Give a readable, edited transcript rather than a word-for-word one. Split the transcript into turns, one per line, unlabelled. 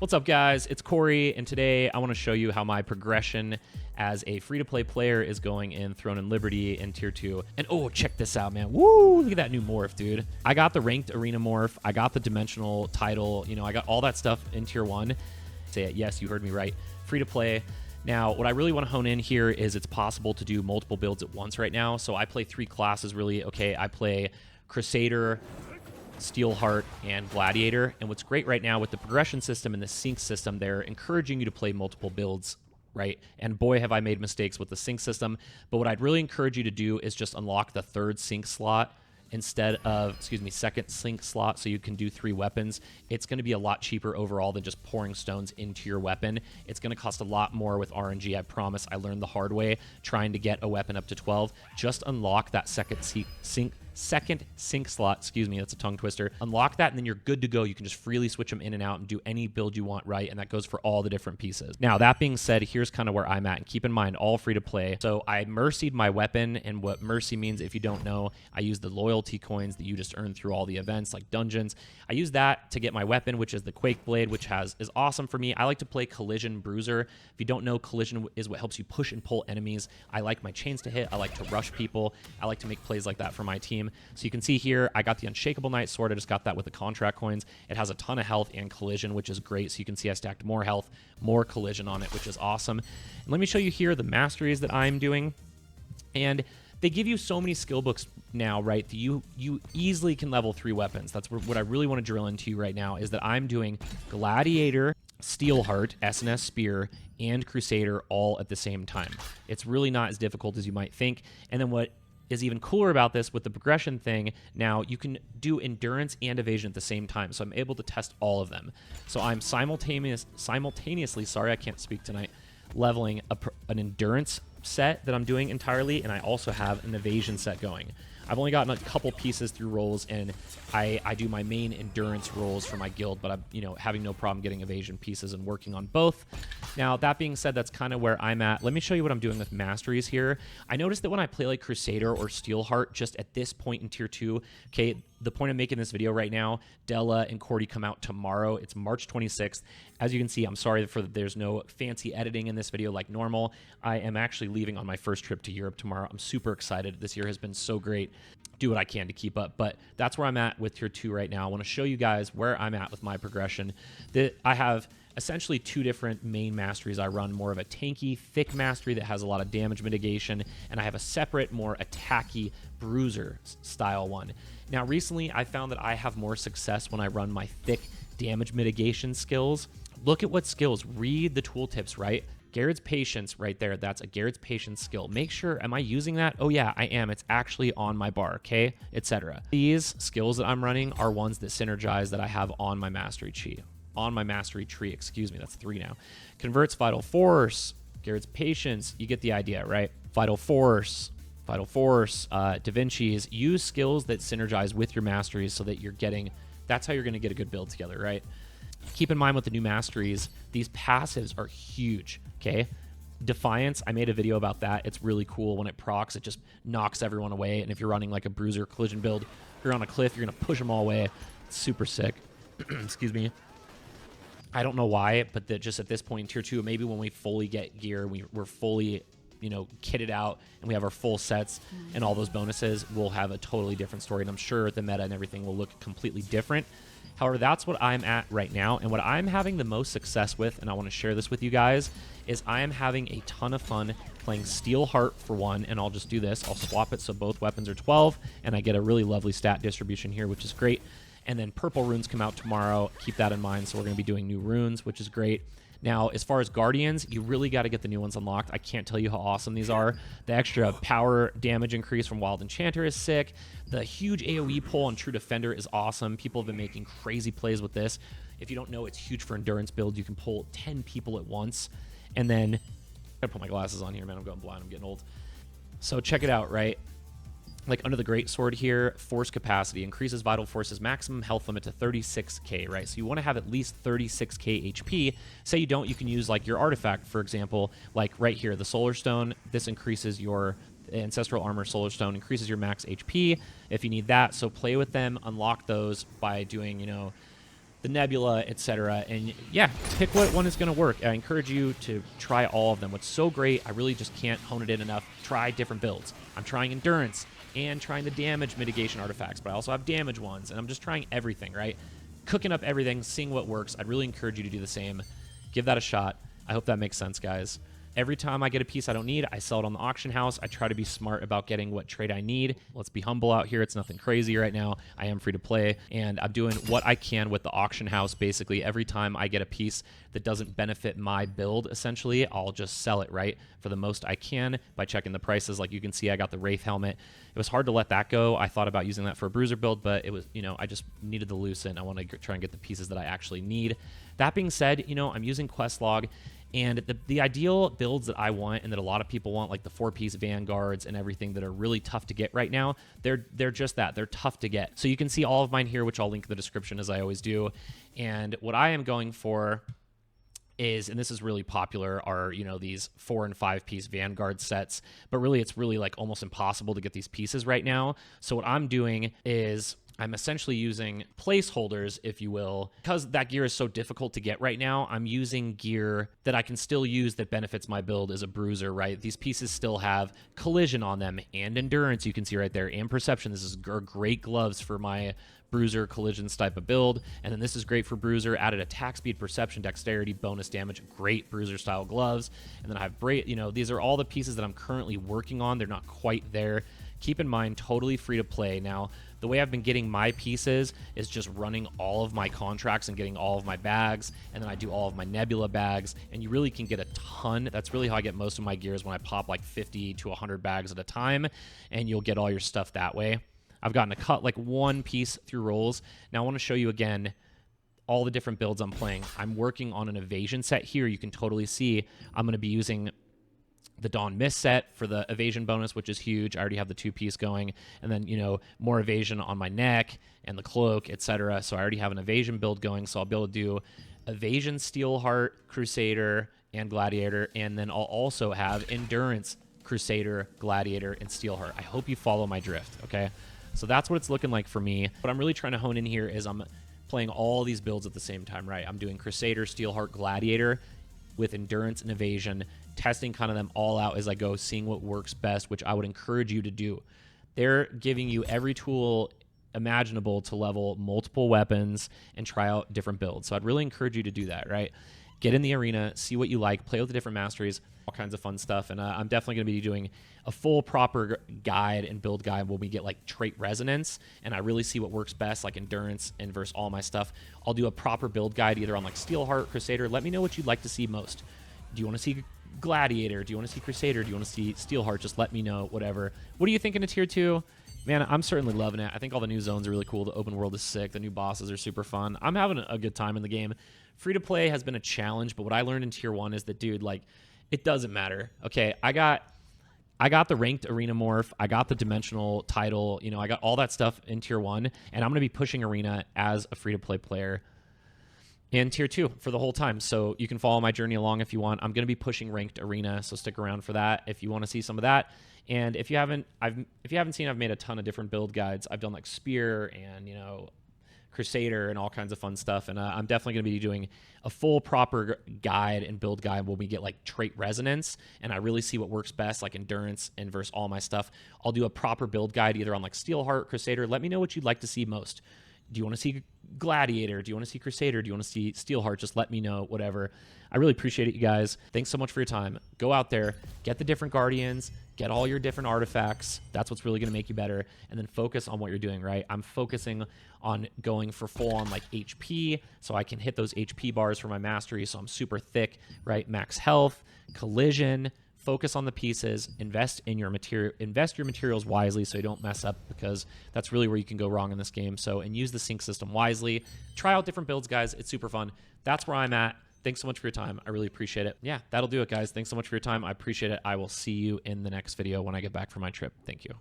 What's up, guys? It's Corey, and today I want to show you how my progression as a free-to-play player is going in Throne and Liberty in Tier 2. And oh, check this out, man. Woo! Look at that new morph, dude. I got the Ranked Arena morph. I got the Dimensional title. You know, I got all that stuff in Tier 1. Say it. Yes, you heard me right. Free-to-play. Now, what I really want to hone in here is it's possible to do multiple builds at once right now. So I play 3 classes, really. Okay, I play Crusader, Steelheart, and Gladiator. And what's great right now with the progression system and the sync system, they're encouraging you to play multiple builds, right? And boy, have I made mistakes with the sync system. But what I'd really encourage you to do is just unlock the 3rd sync slot instead of, 2nd sync slot, so you can do 3 weapons. It's going to be a lot cheaper overall than just pouring stones into your weapon. It's going to cost a lot more with RNG, I promise. I learned the hard way trying to get a weapon up to 12. Just unlock that second sync slot, that's a tongue twister. Unlock that, and then you're good to go. You can just freely switch them in and out and do any build you want, right? And that goes for all the different pieces. Now, that being said, here's kind of where I'm at, and keep in mind, all free to play. So I mercied my weapon, and what mercy means, if you don't know, I use the loyalty coins that you just earn through all the events, like dungeons. I use that to get my weapon, which is the Quake Blade, which is awesome for me. I like to play Collision Bruiser. If you don't know, Collision is what helps you push and pull enemies. I like my chains to hit. I like to rush people. I like to make plays like that for my team. So you can see here, I got the Unshakable Knight Sword. I just got that with the contract coins. It has a ton of health and collision, which is great. So you can see I stacked more health, more collision on it, which is awesome. And let me show you here the masteries that I'm doing. And they give you so many skill books now, right, that you easily can level 3 weapons. That's what I really want to drill into you right now, is that I'm doing Gladiator, Steelheart, SnS Spear, and Crusader all at the same time. It's really not as difficult as you might think. And then what is even cooler about this with the progression thing, now you can do endurance and evasion at the same time. So I'm able to test all of them. So I'm simultaneously, sorry, I can't speak tonight, leveling an endurance set that I'm doing entirely, and I also have an evasion set going. I've only gotten a couple pieces through rolls, and I do my main endurance rolls for my guild, but I'm having no problem getting evasion pieces and working on both. Now, that being said, that's kind of where I'm at. Let me show you what I'm doing with masteries here. I noticed that when I play like Crusader or Steelheart, just at this point in Tier 2, okay, the point of making this video right now, Della and Cordy come out tomorrow. It's March 26th. As you can see, I'm sorry there's no fancy editing in this video like normal. I am actually leaving on my first trip to Europe tomorrow. I'm super excited. This year has been so great. Do what I can to keep up, but that's where I'm at with Tier 2 right now. I want to show you guys where I'm at with my progression. I have essentially 2 different main masteries I run. More of a tanky, thick mastery that has a lot of damage mitigation, and I have a separate, more attacky bruiser style one. Now, recently, I found that I have more success when I run my thick damage mitigation skills. Look at what skills. Read the tooltips, right? Garrett's Patience right there. That's a Garrett's Patience skill. Make sure, am I using that? Oh yeah, I am. It's actually on my bar, okay? Etc. These skills that I'm running are ones that synergize that I have on my mastery tree. That's 3 now. Converts Vital Force, Garrett's Patience. You get the idea, right? Vital Force, Da Vinci's. Use skills that synergize with your masteries so that that's how you're going to get a good build together, right? Keep in mind with the new masteries, these passives are huge, okay? Defiance, I made a video about that. It's really cool. When it procs, it just knocks everyone away. And if you're running like a bruiser collision build, you're on a cliff, you're going to push them all away. It's super sick. Excuse me. I don't know why, but just at this point in Tier 2, maybe when we fully get gear, we're fully kitted out, and we have our full sets and all those bonuses, we'll have a totally different story. And I'm sure the meta and everything will look completely different. However, that's what I'm at right now, and what I'm having the most success with, and I want to share this with you guys, is I am having a ton of fun playing Steelheart for one, and I'll just do this. I'll swap it so both weapons are 12, and I get a really lovely stat distribution here, which is great. And then purple runes come out tomorrow. Keep that in mind. So we're going to be doing new runes, which is great. Now, as far as Guardians, you really got to get the new ones unlocked. I can't tell you how awesome these are. The extra power damage increase from Wild Enchanter is sick. The huge AoE pull on True Defender is awesome. People have been making crazy plays with this. If you don't know, it's huge for endurance builds. You can pull 10 people at once. And then, I gotta put my glasses on here, man. I'm going blind. I'm getting old. So check it out, right? Like under the Greatsword here, force capacity increases Vital Force's maximum health limit to 36k, right? So you want to have at least 36k HP. Say you don't, you can use like your artifact, for example, like right here, the Solar Stone. This increases your Ancestral Armor Solar Stone, increases your max HP if you need that. So play with them, unlock those by doing, the Nebula, etc. And yeah, pick what one is going to work. I encourage you to try all of them. What's so great, I really just can't hone it in enough. Try different builds. I'm trying endurance and trying the damage mitigation artifacts, but I also have damage ones, and I'm just trying everything, right? Cooking up everything, seeing what works. I'd really encourage you to do the same. Give that a shot. I hope that makes sense, guys. Every time I get a piece I don't need, I sell it on the auction house. I try to be smart about getting what trade I need. Let's be humble out here. It's nothing crazy right now. I am free to play, and I'm doing what I can with the auction house. Basically, every time I get a piece that doesn't benefit my build, essentially, I'll just sell it, right, for the most I can by checking the prices. Like you can see, I got the Wraith helmet. It was hard to let that go. I thought about using that for a bruiser build, but it was, I just needed the loosen. I want to try and get the pieces that I actually need. That being said, I'm using Questlog. And the ideal builds that I want and that a lot of people want, like the 4-piece Vanguards and everything that are really tough to get right now, they're just that. They're tough to get. So you can see all of mine here, which I'll link in the description as I always do. And what I am going for is, and this is really popular, are, these 4- and 5-piece Vanguard sets. But really, it's really like almost impossible to get these pieces right now. So what I'm doing is I'm essentially using placeholders, if you will, because that gear is so difficult to get right now. I'm using gear that I can still use that benefits my build as a bruiser, right? These pieces still have collision on them and endurance, you can see right there, and perception. This is great gloves for my bruiser collisions type of build. And then this is great for bruiser, added attack speed, perception, dexterity, bonus damage, great bruiser style gloves. And then I have these are all the pieces that I'm currently working on. They're not quite there. Keep in mind, totally free to play. Now, the way I've been getting my pieces is just running all of my contracts and getting all of my bags, and then I do all of my Nebula bags, and you really can get a ton. That's really how I get most of my gears, when I pop like 50 to 100 bags at a time, and you'll get all your stuff that way. I've gotten to cut like one piece through rolls. Now I want to show you again all the different builds I'm playing. I'm working on an Evasion set here. You can totally see I'm going to be using the Dawn Mist set for the evasion bonus, which is huge. I already have the 2-piece going, and then more evasion on my neck and the cloak, etc. So I already have an evasion build going, so I'll be able to do evasion, Steelheart, Crusader, and Gladiator, and then I'll also have endurance, Crusader, Gladiator, and Steelheart. I hope you follow my drift, okay? So that's what it's looking like for me. What I'm really trying to hone in here is I'm playing all these builds at the same time, right? I'm doing Crusader, Steelheart, Gladiator with endurance and evasion, testing kind of them all out as I go, seeing what works best, which I would encourage you to do. They're giving you every tool imaginable to level multiple weapons and try out different builds. So I'd really encourage you to do that, right? Get in the arena, see what you like, play with the different masteries, all kinds of fun stuff. And I'm definitely going to be doing a full proper guide and build guide when we get like trait resonance, and I really see what works best, like endurance and versus all my stuff. I'll do a proper build guide either on like Steelheart, Crusader. Let me know what you'd like to see most. Do you want to see Gladiator? Do you want to see Crusader? Do you want to see Steelheart? Just let me know, whatever. What are you thinking of Tier 2? Man, I'm certainly loving it. I think all the new zones are really cool. The open world is sick. The new bosses are super fun. I'm having a good time in the game. Free to play has been a challenge, but what I learned in Tier 1 is that, dude, like, it doesn't matter. Okay, I got the ranked arena morph. I got the dimensional title. I got all that stuff in Tier 1, and I'm going to be pushing arena as a free-to-play player in Tier 2 for the whole time. So you can follow my journey along if you want. I'm going to be pushing ranked arena, so stick around for that if you want to see some of that. And if you haven't seen, I've made a ton of different build guides. I've done like Spear and Crusader and all kinds of fun stuff. And I'm definitely going to be doing a full proper guide and build guide when we get like trait resonance, and I really see what works best, like endurance and versus all my stuff. I'll do a proper build guide either on like Steelheart, Crusader. Let me know what you'd like to see most. Do you want to see Gladiator? Do you want to see Crusader? Do you want to see Steelheart? Just let me know, whatever. I really appreciate it, you guys. Thanks so much for your time. Go out there, get the different Guardians, get all your different artifacts. That's what's really going to make you better. And then focus on what you're doing, right? I'm focusing on going for full-on like HP, so I can hit those HP bars for my mastery, so I'm super thick, right? Max health, collision. Focus on the pieces, invest your materials wisely so you don't mess up, because that's really where you can go wrong in this game. So, and use the sync system wisely. Try out different builds, guys. It's super fun. That's where I'm at. Thanks so much for your time. I really appreciate it. Yeah, that'll do it, guys. Thanks so much for your time. I appreciate it. I will see you in the next video when I get back from my trip. Thank you.